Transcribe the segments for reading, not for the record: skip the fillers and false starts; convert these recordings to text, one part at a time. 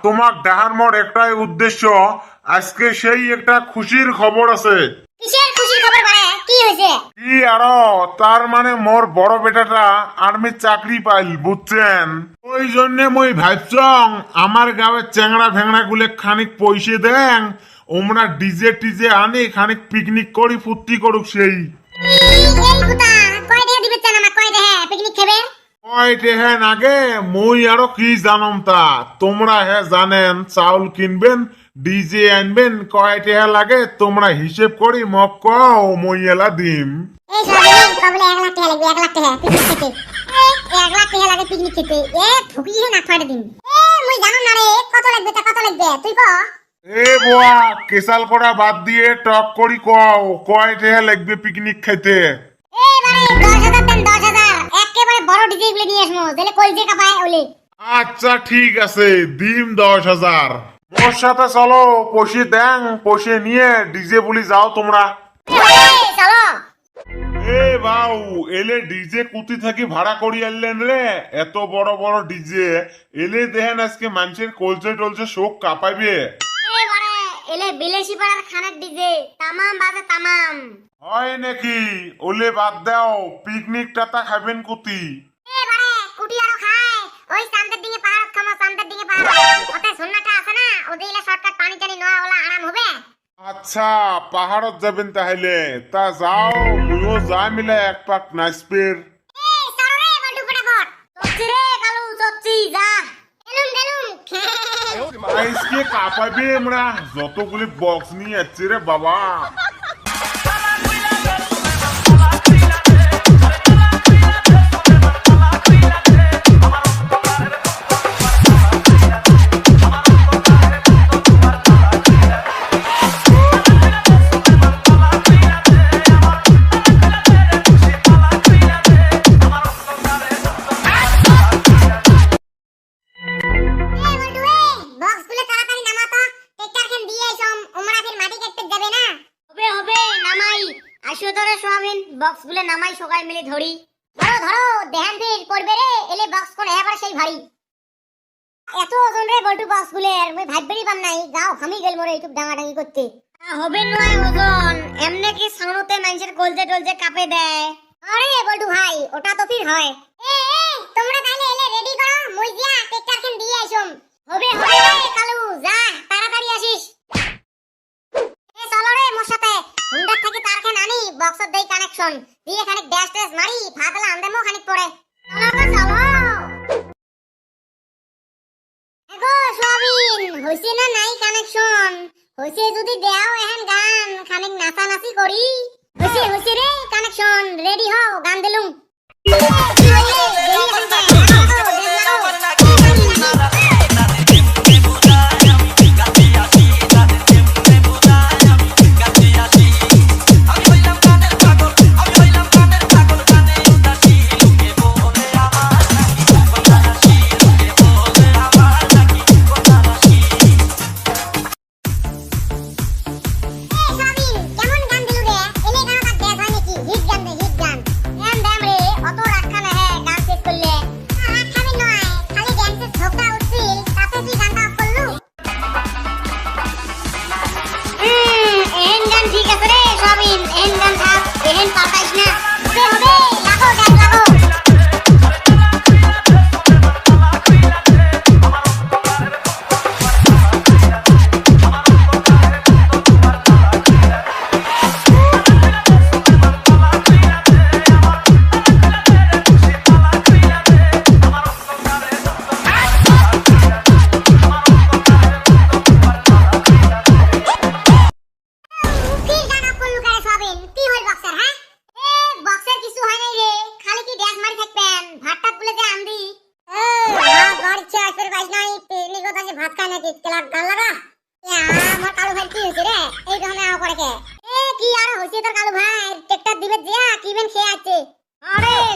তোমাক দেখার মোর একটাই উদ্দেশ্য, আজকে সেই একটা খুশির খবর আছে। কিসের খুশির খবর বাড়ে? কি হয়েছে? কি আরো, তার মানে মোর বড় বেটাটা আর্মির চাকরি পাইল, বুঝছেন? ওই জন্য মই ভাবছং আমার গাঁয়ের চ্যাংড়া ভেংড়া গুলে খানিক পয়সা দেন, ওমরা ডিজে টিজে আনি খানিক পিকনিক করি ফুর্তি করুক। সেই এই পুতা কয় টাকা দিবে চান আমাক? কয় টাকা পিকনিক খাবে? কয়টে হ্যাঁ নাগে মই আরো কি জানম তা, তোমরা হ্যাঁ জানেন চাউল কিনবেন, ডিজে আনবেন, কয়টে হ্যাঁ লাগে তোমরা হিসেব করি মক কও, মই এলা দিম। এই সব কবলে 1 লাখ টাকা লাগবে, 1 লাখ টাকা পিকনিক খেতে। 1 লাখ টাকা লাগে পিকনিক খেতে, এ ঠুকিয়ে না ফাড়ে দিন। মুই জানো না রে, কত লাগবে তা কত লাগবে তুই ক। এ বুয়া, কেসাল করা বাদ দিয়ে টক করি কও, কয়টে হ্যাঁ লাগবে পিকনিক খেতে? এবারে 10,000 দেন, 10,000 একেবারে বড় ডিজে গুলো নিয়ে আসমু, তাহলে কই যে কাপায় ওলে। আচ্ছা ঠিক আছে, দিম 10,000। মোর সাথে চলো, পয়সা দেন, পয়সা নিয়ে ডিজে বলি যাও তোমরা। চলো। এ বাউ, এলে ডিজে কুতি থাকি ভাড়া করি আনলেন রে, এত বড় বড় ডিজে এলে দেখেন আজকে মানুষের কলচে টলচে শোক কাঁপাইবে। এবারে এলে বিলেসি পাড়ার খানের ডিজে তামাম বাজে তামাম। হয় নাকি? ওলে বাদ দাও, পিকনিকটা তা খাবেন কুতি? এবারে কুটি আরো খায় ওই সামনের দিকে পাহাড়, খামা সামনের দিকে পাহাড়, ওতে সুন্নাটা আছে না, ওতে ইলা শর্টকাট পানি টানি নয়া ওলা আরাম হবে। আচ্ছা, পাহাড়ত যাবেন তাহলে, তা যাও, মুইও যা মিলে এক পাক নাচবের। এই চলো রে বন্ধু ফটাফট। চচ্ছি রে কালু, চচ্ছি যা। এলুম গেলুম। আজকে কাঁপাইবে আমরা, যতগুলি বক্স নিয়ে যাচ্ছি রে বাবা। বক্স গুলো নামাই সবাই মিলে ধরি। ধরো ধরো দেহান ফির পড়বে রে, এলে বক্স কোন এবার সেই ভারী। এত ওজন রে বল্টু বক্স গুলো, মই ভাববেরই পাম নাই, যাও খামি গেল মোরে ইউটিউব ডাঙাডাঙি করতে। হবে নয় ওজন, এমনে কি সাউন্ডতে মানুষের গলজে টলজে কাঁপে দেয়। আরে বল্টু ভাই, ওটা তো ফির হয়। এ তোমরা তাইলে এলে রেডি করো, মই দিয়া টেক্টর খান দিয়ে আইছম। হবে হবে রে কালু, যা তাড়াতাড়ি আসিস। এ চলো রে মোর সাথে, হুন্ডার থেকে তারখান আনি, বক্সের দেই কানেকশন দিয়ে খানিক ড্যাশ ড্যাশ মারি, ফাতলা আন্দামো খানিক পড়ে। চলো চলো। এগো সোয়াবিন, হইছে না নাই কানেকশন? হইছে যদি দেও এহেন গান, খানিক নাচানাচি করি। হইছে হইছে রে কানেকশন, রেডি হও, গান দিলুম।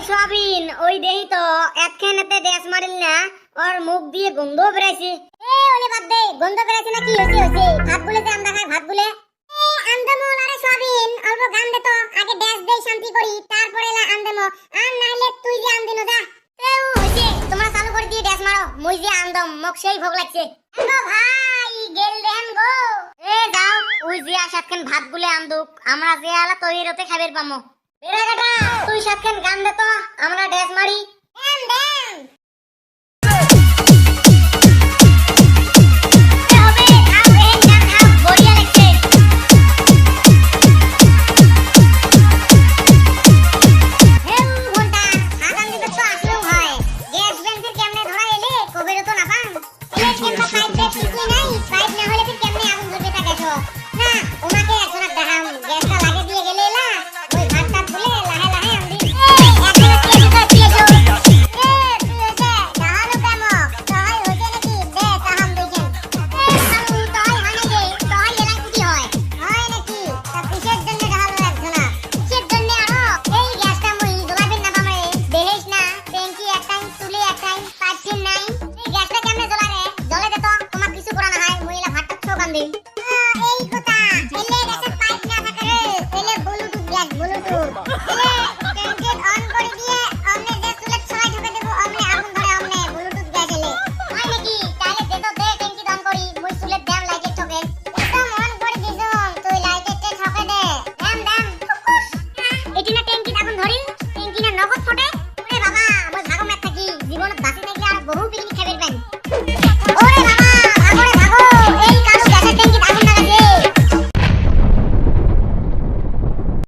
সোয়াবিন ওই দেহি তো এতখানেতে ড্যাশ মারিল না, ওর মুখ দিয়ে গন্ধ বেরাইছে। এ ওলে বাদ দে, গন্ধ বেরাইছে না কি হইছে হইছে, ভাত বলে যে আমরা খাই ভাত বলে। এ আন্দামো আরে সোয়াবিন, অল্প গান দে তো, আগে ড্যাশ দেই শান্তি করি, তারপরে লা আন্দামো। আর নাইলে তুই যে আন্দিনো যা। এও হইছে, তোমরা চালু করে দিয়ে ড্যাশ মারো। মুই যে আন্দম মোক সেই ভোগ লাগছে গো ভাই গেল দেন গো এ যাও ওই যে সাতখান ভাত গুলে আন্দুক আমরা যে আলা তৈরি হতে খাবার পামো বেড়া কাটা তুই সাতখান গান দে তো আমরা ড্রেস মারি